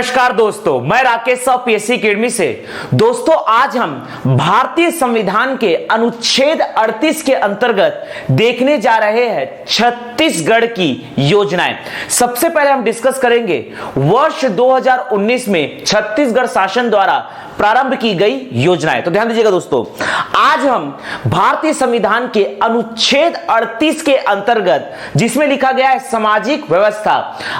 नमस्कार दोस्तों, मैं राकेश पीएससी अकेडमी से। दोस्तों, आज हम भारतीय संविधान के अनुच्छेद 38 के अंतर्गत देखने जा रहे हैं छत्तीसगढ़ की योजनाएं। सबसे पहले हम डिस्कस करेंगे वर्ष 2019 में छत्तीसगढ़ शासन द्वारा प्रारंभ की गई योजनाएं। तो ध्यान दीजिएगा दोस्तों, आज हम भारतीय संविधान के अनुच्छेद 38 के अंतर्गत, जिसमें लिखा गया है सामाजिक व्यवस्था,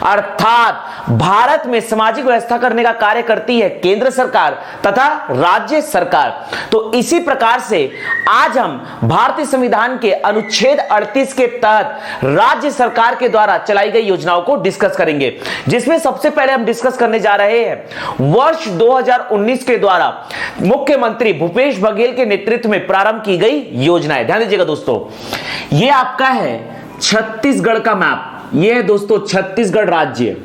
अर्थात भारत में सामाजिक व्यवस्था करने का कार्य करती है केंद्र सरकार तथा राज्य सरकार। तो इसी प्रकार से आज हम भारतीय संविधान के अनुच्छेद 38 के तहत राज्य सरकार के द्वारा चलाई गई योजनाओं को डिस्कस करेंगे, जिसमें सबसे पहले हम डिस्कस करने जा रहे हैं वर्ष 2019 के द्वारा मुख्यमंत्री भूपेश बघेल के नेतृत्व में प्रारंभ की गई योजनाएं। ध्यान दीजिएगा दोस्तों, यह आपका है छत्तीसगढ़ का मैप। यह है दोस्तों छत्तीसगढ़ राज्य,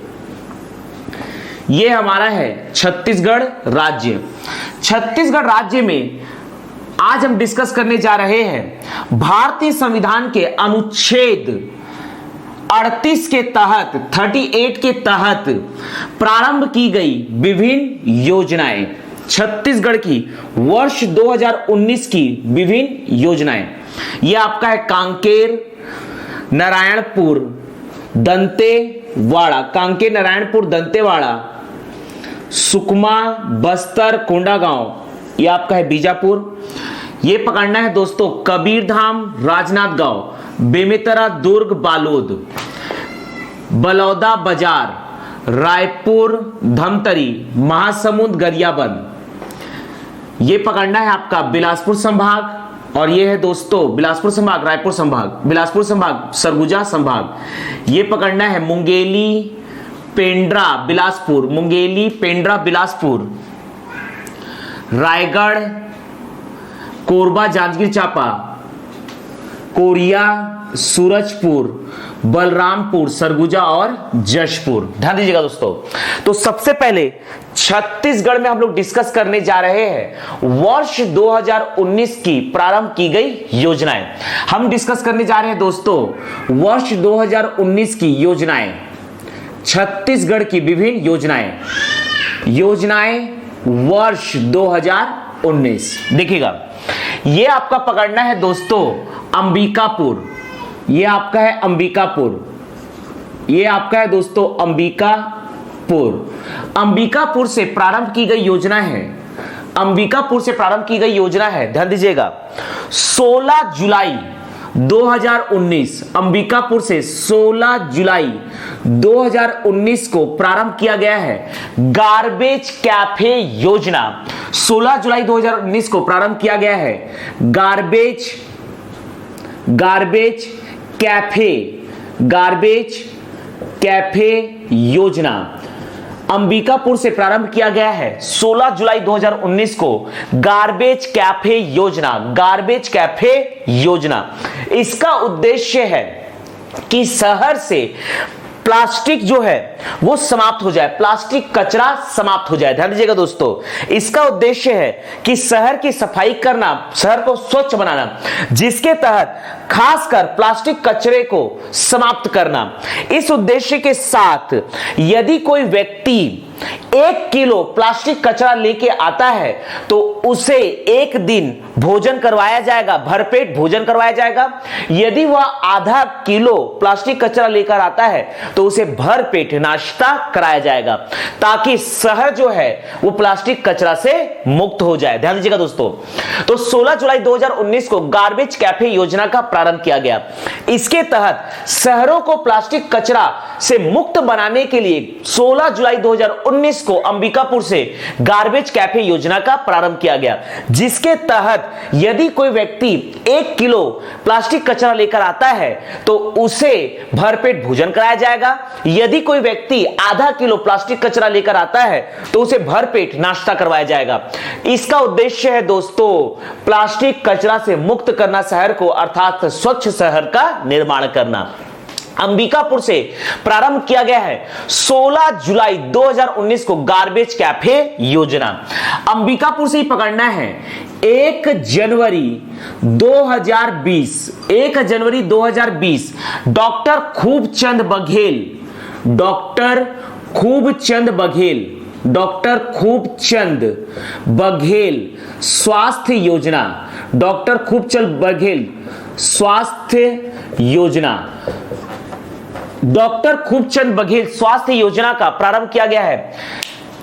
यह हमारा है छत्तीसगढ़ राज्य। छत्तीसगढ़ राज्य में आज हम डिस्कस करने जा रहे हैं भारतीय संविधान के अनुच्छेद 38 के तहत 38 के तहत प्रारंभ की गई विभिन्न योजनाएं। छत्तीसगढ़ की वर्ष 2019 की विभिन्न योजनाएं। यह आपका है कांकेर, नारायणपुर, दंतेवाड़ा, कांकेर, नारायणपुर, दंतेवाड़ा, सुकमा, बस्तर, कोंडागांव। यह आपका है बीजापुर। यह पकड़ना है दोस्तों कबीरधाम, राजनांदगांव, बेमेतरा, दुर्ग, बालोद, बलौदा बाजार, रायपुर, धमतरी, महासमुंद, गरियाबंद। यह पकड़ना है आपका बिलासपुर संभाग, और यह है दोस्तों बिलासपुर संभाग, रायपुर संभाग, बिलासपुर संभाग, सरगुजा संभाग। यह पकड़ना है मुंगेली, पेंड्रा, बिलासपुर, मुंगेली, पेंड्रा, बिलासपुर, रायगढ़, कोरबा, जांजगीर चांपा, कोरिया, सूरजपुर, बलरामपुर, सरगुजा और जशपुर। ध्यान दीजिएगा दोस्तों, तो सबसे पहले छत्तीसगढ़ में हम लोग डिस्कस करने जा रहे हैं वर्ष 2019 की प्रारंभ की गई योजनाएं। हम डिस्कस करने जा रहे हैं दोस्तों वर्ष 2019 की योजनाएं, छत्तीसगढ़ की विभिन्न योजनाएं वर्ष 2019। देखिएगा, यह आपका पकड़ना है दोस्तों अंबिकापुर। यह आपका है अंबिकापुर, यह आपका है दोस्तों अंबिकापुर। अंबिकापुर से प्रारंभ की गई योजना है, अंबिकापुर से प्रारंभ की गई योजना है। ध्यान दीजिएगा, 16 जुलाई 2019, अंबिकापुर से 16 जुलाई 2019 को प्रारंभ किया गया है गार्बेज कैफे योजना। 16 जुलाई 2019 को प्रारंभ किया गया है गार्बेज कैफे योजना। अंबिकापुर से प्रारंभ किया गया है 16 जुलाई 2019 को गार्बेज कैफे योजना। इसका उद्देश्य है कि शहर से प्लास्टिक जो है वो समाप्त हो जाए, प्लास्टिक कचरा समाप्त हो जाए। ध्यान दीजिएगा दोस्तों, इसका उद्देश्य है कि शहर की सफाई करना, शहर को स्वच्छ बनाना, जिसके तहत खासकर प्लास्टिक कचरे को समाप्त करना। इस उद्देश्य के साथ यदि कोई व्यक्ति 1 किलो प्लास्टिक कचरा लेके आता है तो उसे एक दिन भोजन करवाया जाएगा, भरपेट भोजन करवाया जाएगा। यदि वह आधा किलो प्लास्टिक कचरा लेकर आता है तो उसे भरपेट नाश्ता कराया जाएगा, ताकि शहर जो है वो प्लास्टिक कचरा से मुक्त हो जाए। ध्यान दीजिएगा दोस्तों, तो 16 जुलाई 2019 को गार्बेज कैफे योजना का प्रारंभ किया गया। इसके तहत शहरों को प्लास्टिक कचरा से मुक्त बनाने के लिए 16 जुलाई 2019 को अंबिकापुर से गार्बेज कैफे योजना का प्रारंभ किया गया, जिसके तहत यदि कोई व्यक्ति 1 किलो प्लास्टिक कचरा लेकर आता है तो उसे भरपेट भोजन कराया जाएगा। यदि कोई व्यक्ति आधा किलो प्लास्टिक कचरा लेकर आता है तो उसे भरपेट नाश्ता करवाया जाएगा। इसका उद्देश्य है दोस्तों प्लास्टिक कचरा से मुक्त करना शहर को, अर्थात स्वच्छ शहर का निर्माण करना। अंबिकापुर से प्रारंभ किया गया है 16 जुलाई 2019 को गार्बेज कैफे योजना। अंबिकापुर से ही पकड़ना है 1 जनवरी 2020 डॉक्टर खूबचंद बघेल डॉक्टर खूबचंद बघेल स्वास्थ्य योजना, डॉक्टर खूबचंद बघेल स्वास्थ्य योजना, डॉक्टर खूबचंद बघेल स्वास्थ्य योजना का प्रारंभ किया गया है।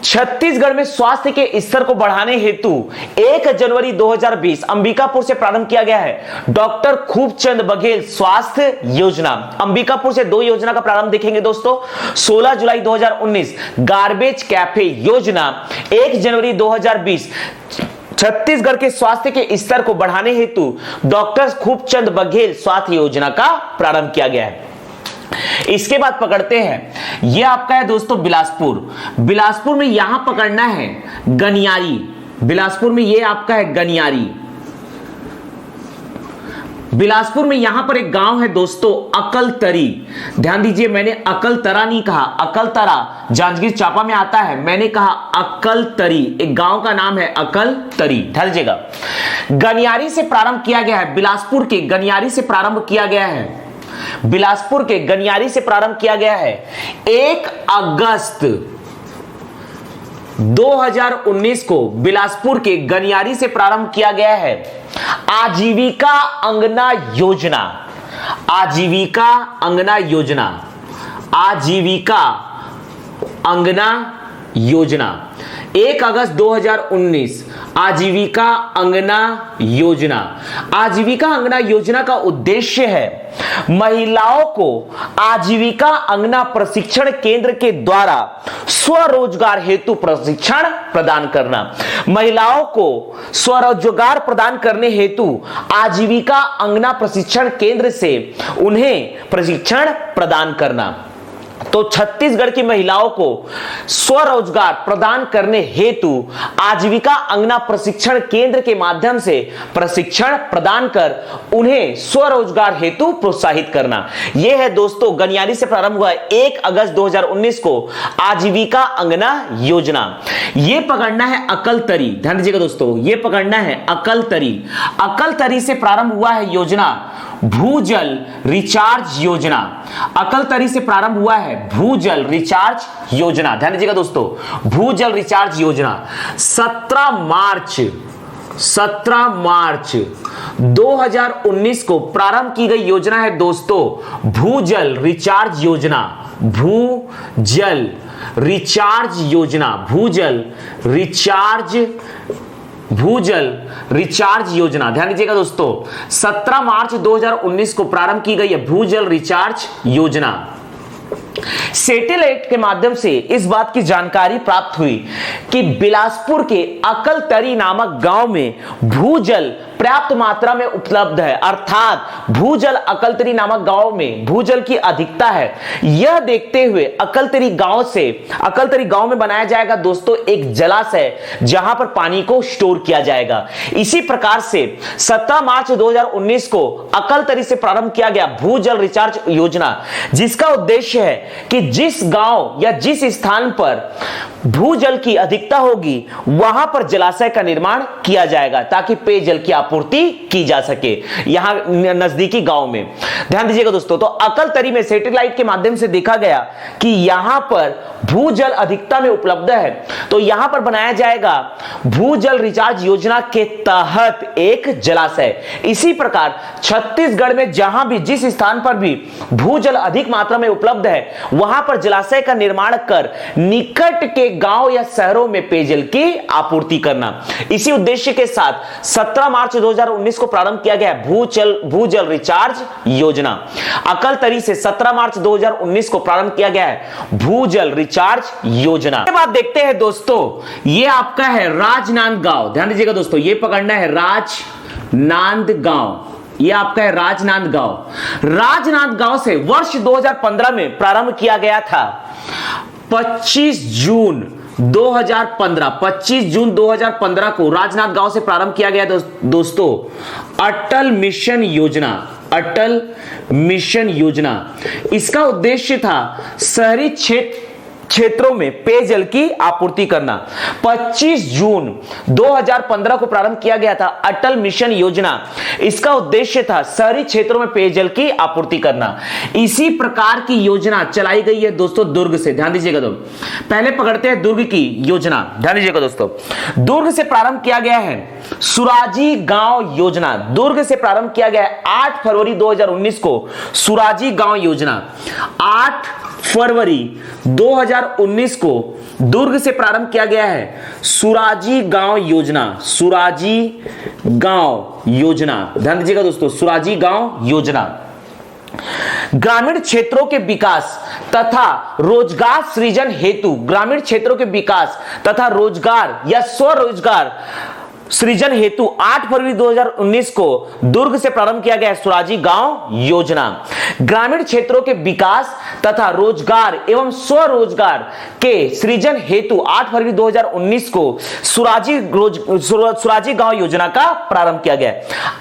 छत्तीसगढ़ में स्वास्थ्य के स्तर को बढ़ाने हेतु 1 जनवरी 2020 अंबिकापुर से प्रारंभ किया गया है डॉक्टर खूबचंद बघेल स्वास्थ्य योजना। अंबिकापुर से 2 योजना का प्रारंभ देखेंगे दोस्तों। 16 जुलाई 2019 गार्बेज कैफे योजना, 1 जनवरी 2020 छत्तीसगढ़ के स्वास्थ्य के स्तर को बढ़ाने हेतु डॉक्टर खूबचंद बघेल स्वास्थ्य योजना का प्रारंभ किया गया है। इसके बाद पकड़ते हैं, यह आपका है दोस्तों बिलासपुर। बिलासपुर में यहां पकड़ना है गनियारी। बिलासपुर में यह आपका है गनियारी। बिलासपुर में यहां पर एक गांव है दोस्तों अकलतरी। ध्यान दीजिए, मैंने अकलतरा नहीं कहा, अकलतरा जांजगीर चांपा में आता है, मैंने कहा अकलतरी। एक गांव का नाम है अकलतरी, ध्यान दीजिएगा। गनियारी से प्रारंभ किया गया है, बिलासपुर के गनियारी से प्रारंभ किया गया है, बिलासपुर के गनियारी से प्रारंभ किया गया है। 1 अगस्त 2019 को बिलासपुर के गनियारी से प्रारंभ किया गया है आजीविका अंगना योजना। आजीविका अंगना योजना, आजीविका अंगना योजना, 1 अगस्त 2019 आजीविका अंगना योजना। आजीविका अंगना योजना का उद्देश्य है महिलाओं को आजीविका अंगना प्रशिक्षण केंद्र के द्वारा स्वरोजगार हेतु प्रशिक्षण प्रदान करना। महिलाओं को स्वरोजगार प्रदान करने हेतु आजीविका अंगना प्रशिक्षण केंद्र से उन्हें प्रशिक्षण प्रदान करना। तो छत्तीसगढ़ की महिलाओं को स्वरोजगार प्रदान करने हेतु आजीविका अंगना प्रशिक्षण केंद्र के माध्यम से प्रशिक्षण प्रदान कर उन्हें स्वरोजगार हेतु प्रोत्साहित करना। यह है दोस्तों गनियारी से प्रारंभ हुआ 1 अगस्त 2019 को आजीविका अंगना योजना। यह पकड़ना है अकलतरी। ध्यान दीजिएगा दोस्तों, यह पकड़ना है अकलतरी। अकलतरी से प्रारंभ हुआ है योजना भूजल रिचार्ज योजना। अकलतरी से प्रारंभ हुआ है भूजल रिचार्ज योजना। ध्यान दीजिएगा दोस्तों, भूजल रिचार्ज योजना 17 मार्च 2019 को प्रारंभ की गई योजना है दोस्तों भूजल रिचार्ज योजना। भूजल रिचार्ज योजना, भूजल रिचार्ज योजना। ध्यान दीजिएगा दोस्तों, 17 मार्च 2019 को प्रारंभ की गई है भूजल रिचार्ज योजना। सैटेलाइट के माध्यम से इस बात की जानकारी प्राप्त हुई कि बिलासपुर के अकलतरी नामक गांव में भूजल पर्याप्त मात्रा में उपलब्ध है, अर्थात भूजल अकलतरी नामक गांव में भूजल की अधिकता है। यह देखते हुए अकलतरी गांव में बनाया जाएगा दोस्तों एक जलाशय जहां पर पानी को स्टोर किया जाएगा। इसी प्रकार से 17 मार्च 2019 को अकलतरी से प्रारंभ किया गया भूजल रिचार्ज योजना, जिसका उद्देश्य है कि जिस गांव या जिस स्थान पर भूजल की अधिकता होगी वहां पर जलाशय का निर्माण किया जाएगा ताकि पेयजल की आपूर्ति की जा सके यहां नजदीकी गांव में। ध्यान दीजिएगा दोस्तों, तो अकलतरी में सैटेलाइट के माध्यम से देखा गया कि यहां पर भूजल अधिकता में उपलब्ध है, तो यहां पर बनाया जाएगा भूजल रिचार्ज योजना के तहत एक जलाशय। इसी प्रकार छत्तीसगढ़ में जहां भी जिस स्थान पर भी भूजल अधिक मात्रा में उपलब्ध है वहां पर जलाशय का निर्माण कर निकट के गांव या शहरों में पेयजल की आपूर्ति करना। इसी उद्देश्य के साथ 17 मार्च 2019 को प्रारंभ किया गया भूजल रिचार्ज योजना। अकलतरी से 17 मार्च 2019 को प्रारंभ किया गया है भूजल रिचार्ज योजना। इसके बाद देखते हैं दोस्तों, ये आपका है राजनांदगांव। ध्यान दीजिएगा दोस्तों, ये पकड़ना है राजनांदगांव। यह आपका है राजनांदगांव। राजनांदगांव से वर्ष 2015 में प्रारंभ किया गया था। 25 जून 2015 को राजनांदगांव से प्रारंभ किया गया दोस्तों अटल मिशन योजना। अटल मिशन योजना, इसका उद्देश्य था शहरी क्षेत्र क्षेत्रों में पेयजल की आपूर्ति करना। 25 जून 2015 को प्रारंभ किया गया था अटल मिशन योजना। इसका उद्देश्य था शहरी क्षेत्रों में पेयजल की आपूर्ति करना। इसी प्रकार की योजना चलाई गई है दोस्तों दुर्ग से, ध्यान दीजिएगा। तो पहले पकड़ते हैं दुर्ग की योजना, ध्यान दीजिएगा दोस्तों। दुर्ग से प्रारंभ किया गया है सुराजी गांव योजना। दुर्ग से प्रारंभ किया गया है 8 फरवरी 2019 को सुराजी गांव योजना। 8 फरवरी 2019 को दुर्ग से प्रारंभ किया गया है सुराजी गांव योजना। सुराजी गांव योजना, ध्यान दीजिएगा दोस्तों, सुराजी गांव योजना ग्रामीण क्षेत्रों के विकास तथा रोजगार सृजन हेतु, ग्रामीण क्षेत्रों के विकास तथा रोजगार या स्वरोजगार सृजन हेतु 8 फरवरी 2019 को दुर्ग से प्रारंभ किया गया सुराजी गांव योजना। ग्रामीण क्षेत्रों के विकास तथा रोजगार एवं स्वरोजगार के सृजन हेतु 8 फरवरी 2019 को सुराजी गांव योजना का प्रारंभ किया गया।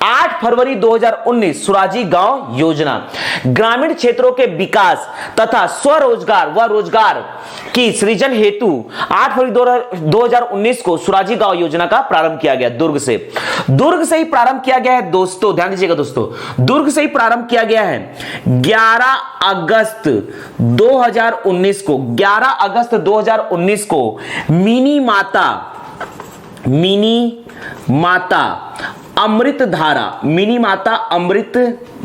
8 फरवरी 2019 सुराजी गांव योजना ग्रामीण क्षेत्रों के विकास तथा स्वरोजगार व रोजगार की सृजन हेतु 8 फरवरी 2019 को सुराजी गांव योजना का प्रारंभ किया गया। दुर्ग से ही प्रारंभ किया गया है दोस्तों, ध्यान दीजिएगा दोस्तों, दुर्ग से ही प्रारंभ किया गया है 11 अगस्त 2019 को। 11 अगस्त 2019 को मिनी माता अमृत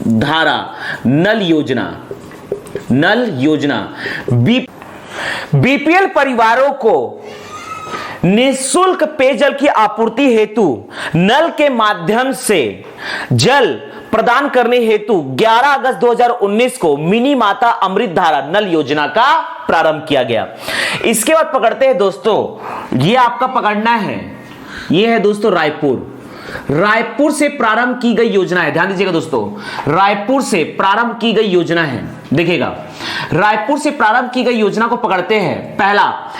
धारा नल योजना बीपीएल परिवारों को निःशुल्क पेयजल की आपूर्ति हेतु नल के माध्यम से जल प्रदान करने हेतु 11 अगस्त 2019 को मिनी माता अमृत धारा नल योजना का प्रारंभ किया गया। इसके बाद पकड़ते हैं दोस्तों, ये आपका पकड़ना है, ये है दोस्तों रायपुर से प्रारंभ की गई योजना है। ध्यान दीजिएगा दोस्तों, रायपुर से प्रारंभ की गई योजना है। देखिएगा, रायपुर से प्रारंभ की गई योजना को पकड़ते हैं। पहला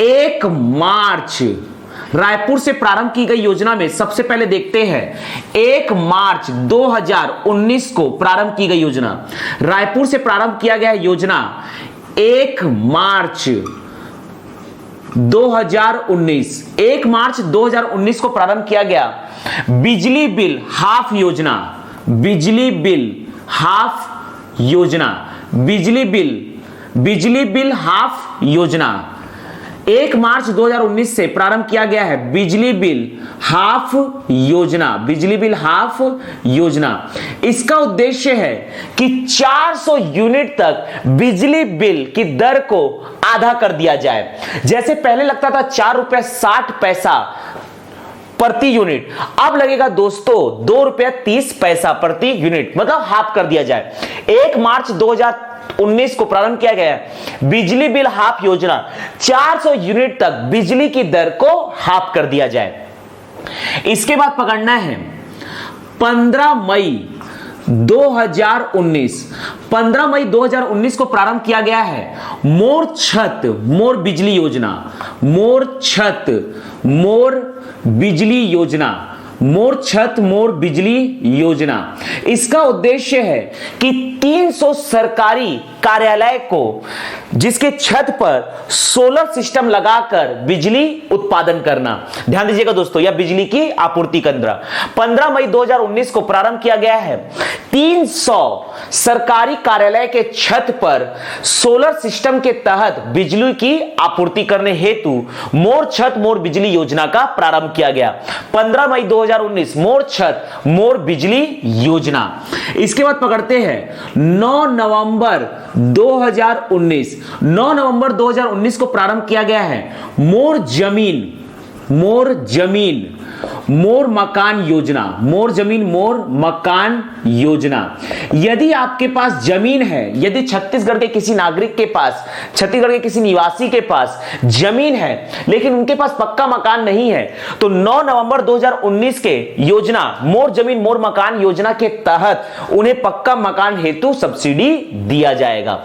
1 मार्च, रायपुर से प्रारंभ की गई योजना में सबसे पहले देखते हैं 1 मार्च 2019 को प्रारंभ की गई योजना। रायपुर से प्रारंभ किया गया योजना 1 मार्च 2019। 1 मार्च 2019 को प्रारंभ किया गया बिजली बिल हाफ योजना। बिजली बिल हाफ योजना 1 मार्च 2019 से प्रारंभ किया गया है बिजली बिल हाफ योजना। इसका उद्देश्य है कि 400 यूनिट तक बिजली बिल की दर को आधा कर दिया जाए। जैसे पहले लगता था 4 रुपया 60 पैसा प्रति यूनिट, अब लगेगा दोस्तों 2 रुपया 30 पैसा प्रति यूनिट, मतलब हाफ कर दिया जाए। 1 मार्च 2019 को प्रारंभ किया गया बिजली बिल हाफ योजना। 400 यूनिट तक बिजली की दर को हाफ कर दिया जाए। इसके बाद पकड़ना है 15 मई 2019। 15 मई 2019 को प्रारंभ किया गया है मोर छत मोर बिजली योजना। मोर छत मोर बिजली योजना। इसका उद्देश्य है कि 300 सरकारी कार्यालय को जिसके छत पर सोलर सिस्टम लगाकर बिजली उत्पादन करना। ध्यान दीजिएगा दोस्तों, यह बिजली की आपूर्ति करना। 15 मई 2019 को प्रारंभ किया गया है 300 सरकारी कार्यालय के छत पर सोलर सिस्टम के तहत बिजली की आपूर्ति करने हेतु मोर छत मोर बिजली योजना का प्रारंभ किया गया। 15 मई 2019 मोर छत मोर बिजली योजना। इसके बाद पकड़ते हैं 9 नवंबर 2019 को प्रारंभ किया गया है मोर जमीन मोर मकान योजना। यदि आपके पास जमीन है, यदि छत्तीसगढ़ के किसी नागरिक के पास, छत्तीसगढ़ के किसी निवासी के पास जमीन है लेकिन उनके पास पक्का मकान नहीं है, तो 9 नवंबर 2019 के योजना मोर जमीन मोर मकान योजना के तहत उन्हें पक्का मकान हेतु सब्सिडी दिया जाएगा।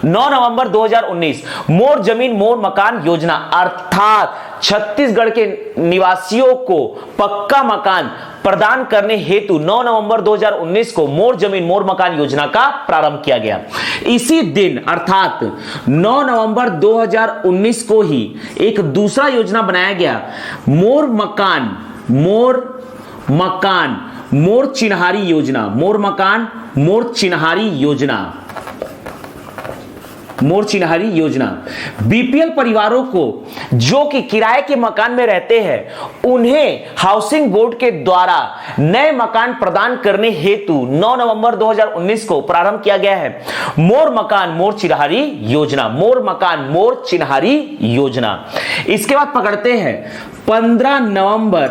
9 नवंबर 2019 मोर जमीन मोर मकान योजना, अर्थात छत्तीसगढ़ के निवासियों को पक्का मकान प्रदान करने हेतु 9 नवंबर 2019 को मोर जमीन मोर मकान योजना का प्रारंभ किया गया। इसी दिन अर्थात 9 नवंबर 2019 को ही एक दूसरा योजना बनाया गया, मोर मकान मोर चिन्हारी योजना, मोर मकान मोर चिन्हारी योजना। बीपीएल परिवारों को जो कि किराए के मकान में रहते हैं उन्हें हाउसिंग बोर्ड के द्वारा नए मकान प्रदान करने हेतु 9 नवंबर 2019 को प्रारंभ किया गया है मोर मकान मोर चिन्हारी योजना, मोर मकान मोर चिन्हारी योजना। इसके बाद पकड़ते हैं 15 नवंबर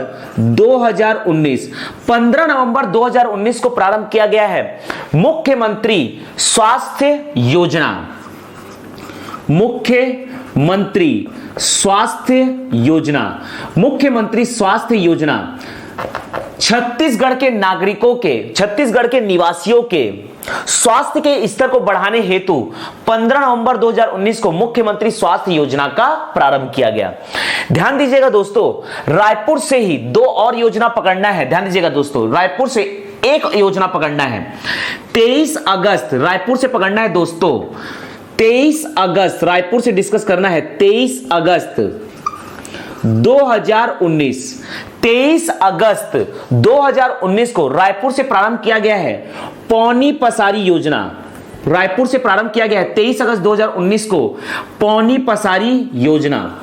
2019 को प्रारंभ किया गया है मुख्यमंत्री स्वास्थ्य योजना, मुख्यमंत्री स्वास्थ्य योजना। छत्तीसगढ़ के नागरिकों के, छत्तीसगढ़ के निवासियों के स्वास्थ्य के स्तर को बढ़ाने हेतु 15 नवंबर 2019 को मुख्यमंत्री स्वास्थ्य योजना का प्रारंभ किया गया। ध्यान दीजिएगा दोस्तों, रायपुर से ही दो और योजना पकड़ना है। ध्यान दीजिएगा दोस्तों, रायपुर से एक योजना पकड़ना है। 23 अगस्त रायपुर से पकड़ना है दोस्तों, 23 अगस्त रायपुर से डिस्कस करना है। 23 अगस्त 2019 को रायपुर से प्रारंभ किया गया है पौनी पसारी योजना, रायपुर से प्रारंभ किया गया है 23 अगस्त 2019 को पौनी पसारी योजना,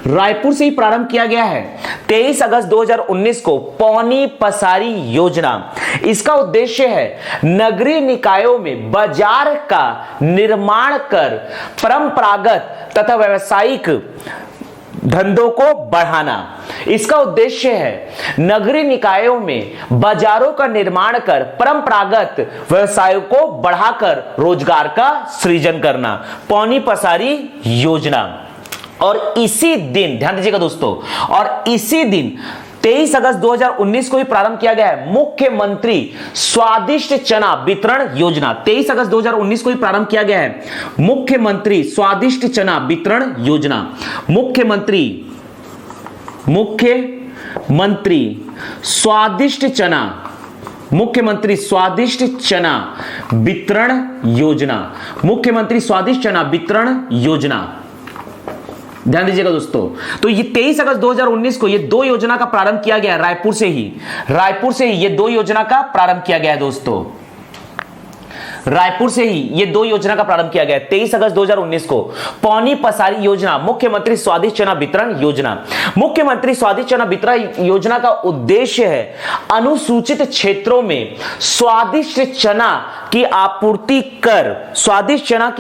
रायपुर से ही प्रारंभ किया गया है 23 अगस्त 2019 को पौनी पसारी योजना। इसका उद्देश्य है नगरीय निकायों में बाजार का निर्माण कर परंपरागत तथा व्यावसायिक धंधों को बढ़ाना। इसका उद्देश्य है नगरीय निकायों में बाजारों का निर्माण कर परंपरागत व्यवसायों को बढ़ाकर रोजगार का सृजन करना, पौनी पसारी योजना। और इसी दिन ध्यान दीजिएगा दोस्तों, और इसी दिन 23 अगस्त 2019 को भी प्रारंभ किया गया है मुख्यमंत्री स्वादिष्ट चना वितरण योजना। 23 अगस्त 2019 को भी प्रारंभ किया गया है मुख्यमंत्री स्वादिष्ट चना वितरण योजना, मुख्यमंत्री स्वादिष्ट चना वितरण योजना, मुख्यमंत्री स्वादिष्ट चना वितरण योजना। ध्यान दीजिएगा दोस्तों, तो ये 23 अगस्त 2019 को ये दो योजना का प्रारंभ किया गया, रायपुर से ही ये दो योजना का प्रारंभ किया गया है दोस्तों, रायपुर से ही ये दो योजना का प्रारंभ किया गया 23 अगस्त 2019 को। पौनी पसारी योजना, मुख्यमंत्री स्वादिष्ट चना वितरण योजना। मुख्यमंत्री स्वादिष्ट चना वितरण योजना का उद्देश्य है अनुसूचित क्षेत्रों में स्वादिष्ट चना की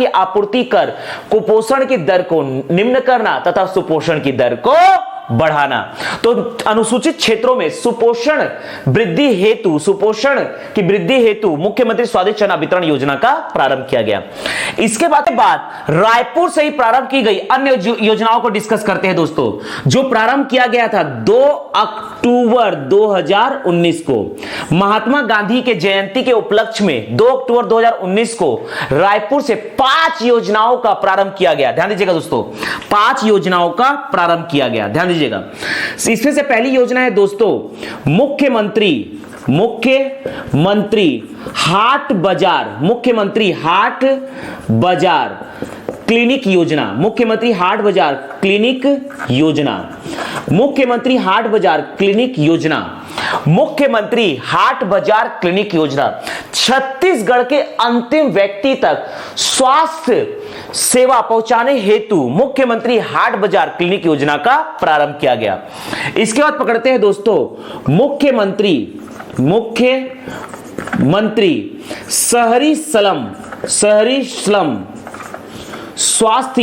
आपूर्ति कर कुपोषण की दर को निम्न करना तथा सुपोषण की दर को बढ़ाना। तो अनुसूचित क्षेत्रों में सुपोषण की वृद्धि हेतु मुख्यमंत्री स्वादिष्ट चना वितरण योजना का प्रारंभ किया गया। इसके बाद रायपुर से ही प्रारंभ की गई अन्य योजनाओं को डिस्कस करते हैं दोस्तों। जो प्रारंभ किया गया था 2 अक्टूबर 2019 को महात्मा गांधी के जयंती के उपलक्ष्य में 2 अक्टूबर 2019 को रायपुर से 5 योजनाओं का प्रारंभ किया गया। ध्यान दीजिएगा दोस्तों, 5 योजनाओं का प्रारंभ किया गया। ध्यान दीजिएगा, इसमें से पहली योजना है दोस्तों मुख्यमंत्री हाट बाजार क्लिनिक योजना, मुख्यमंत्री हाट बाजार क्लिनिक योजना, मुख्यमंत्री हाट बाजार क्लिनिक योजना, मुख्यमंत्री हाट बाजार क्लिनिक योजना। छत्तीसगढ़ के अंतिम व्यक्ति तक स्वास्थ्य सेवा पहुंचाने हेतु मुख्यमंत्री हाट बाजार क्लिनिक योजना का प्रारंभ किया गया। इसके बाद पकड़ते हैं दोस्तों मुख्यमंत्री शहरी स्लम स्वास्थ्य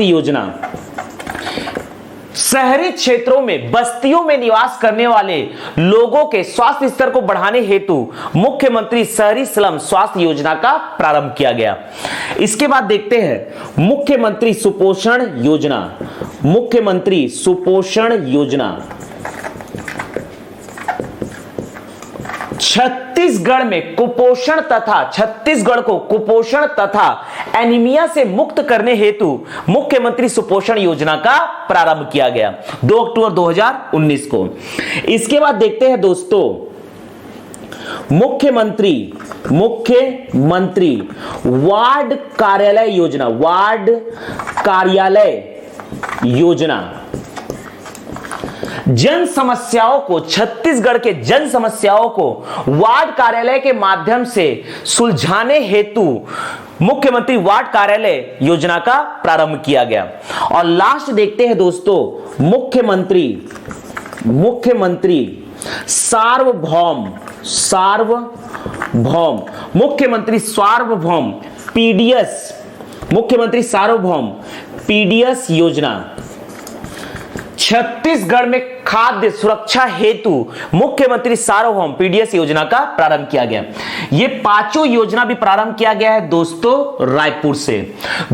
योजना। शहरी क्षेत्रों में बस्तियों में निवास करने वाले लोगों के स्वास्थ्य स्तर को बढ़ाने हेतु मुख्यमंत्री शहरी स्लम स्वास्थ्य योजना का प्रारंभ किया गया। इसके बाद देखते हैं मुख्यमंत्री सुपोषण योजना, मुख्यमंत्री सुपोषण योजना। छत्तीसगढ़ में कुपोषण तथा छत्तीसगढ़ को कुपोषण तथा एनीमिया से मुक्त करने हेतु मुख्यमंत्री सुपोषण योजना का प्रारंभ किया गया 2 अक्टूबर 2019 को। इसके बाद देखते हैं दोस्तों मुख्यमंत्री वार्ड कार्यालय योजना जन समस्याओं को छत्तीसगढ़ के जन समस्याओं को वार्ड कार्यालय के माध्यम से सुलझाने हेतु मुख्यमंत्री वार्ड कार्यालय योजना का प्रारंभ किया गया। और लास्ट देखते हैं दोस्तों मुख्यमंत्री सार्वभौम पीडीएस योजना छत्तीसगढ़ में खाद्य सुरक्षा हेतु मुख्यमंत्री सार्वभौम पीडीएस योजना का प्रारंभ किया गया। ये पांचों योजना भी प्रारंभ किया गया है दोस्तों रायपुर से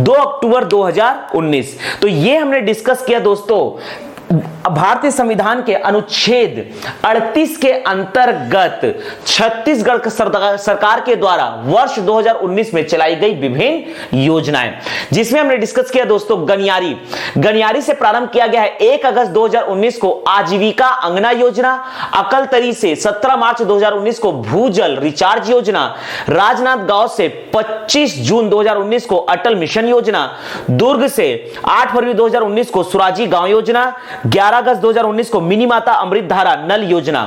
2 अक्टूबर 2019। तो ये हमने डिस्कस किया दोस्तों भारतीय संविधान के अनुच्छेद 38 के अंतर्गत छत्तीसगढ़ सरकार के द्वारा वर्ष 2019 में चलाई गई विभिन्न योजनाएं, जिसमें हमने डिस्कस किया दोस्तों गनियारी से प्रारंभ किया गया है 1 अगस्त 2019 को आजीविका अंगना योजना, अकलतरी से 17 मार्च 2019 को भूजल रिचार्ज योजना, राजनांदगांव से 25 जून 2019 को अटल मिशन योजना, दुर्ग से 8 फरवरी 2019 को सुराजी गांव योजना, 11 अगस्त 2019 को मिनी माता अमृत धारा नल योजना,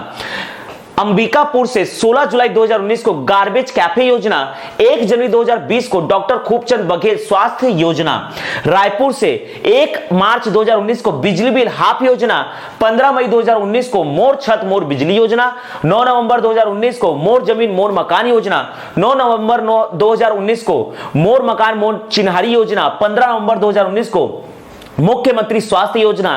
अंबिकापुर से 16 जुलाई 2019 को गार्बेज कैफे योजना, 1 जनवरी 2020 को डॉक्टर खूबचंद बघेल स्वास्थ्य योजना, रायपुर से 1 मार्च 2019 को बिजली बिल हाफ योजना, 15 मई 2019 को मोर छत मोर बिजली योजना, 9 नवंबर 2019 को मोर जमीन मोर मकान योजना, 9 नवंबर 2019 को मोर मकान मोर चिन्हारी योजना, 15 नवंबर 2019 को मुख्यमंत्री स्वास्थ्य योजना,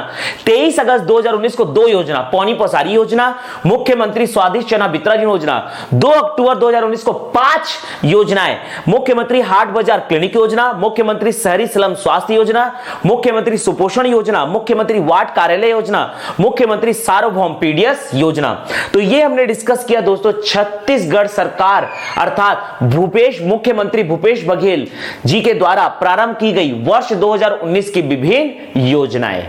23 अगस्त 2019 को 2 योजना पौनी पसारी योजना, मुख्यमंत्री स्वादिष्ट चना वितरण योजना, 2 अक्टूबर 2019 को 5 योजनाएं, मुख्यमंत्री हाट बाजार क्लिनिक योजना, मुख्यमंत्री शहरी स्लम स्वास्थ्य योजना, मुख्यमंत्री सुपोषण योजना, मुख्यमंत्री वार्ड कार्यालय योजना, मुख्यमंत्री सार्वभौम पीडीएस योजना। तो ये हमने डिस्कस किया दोस्तों छत्तीसगढ़ सरकार अर्थात मुख्यमंत्री भूपेश बघेल जी के द्वारा प्रारंभ की गई वर्ष 2019 की विभिन्न योजनाएं।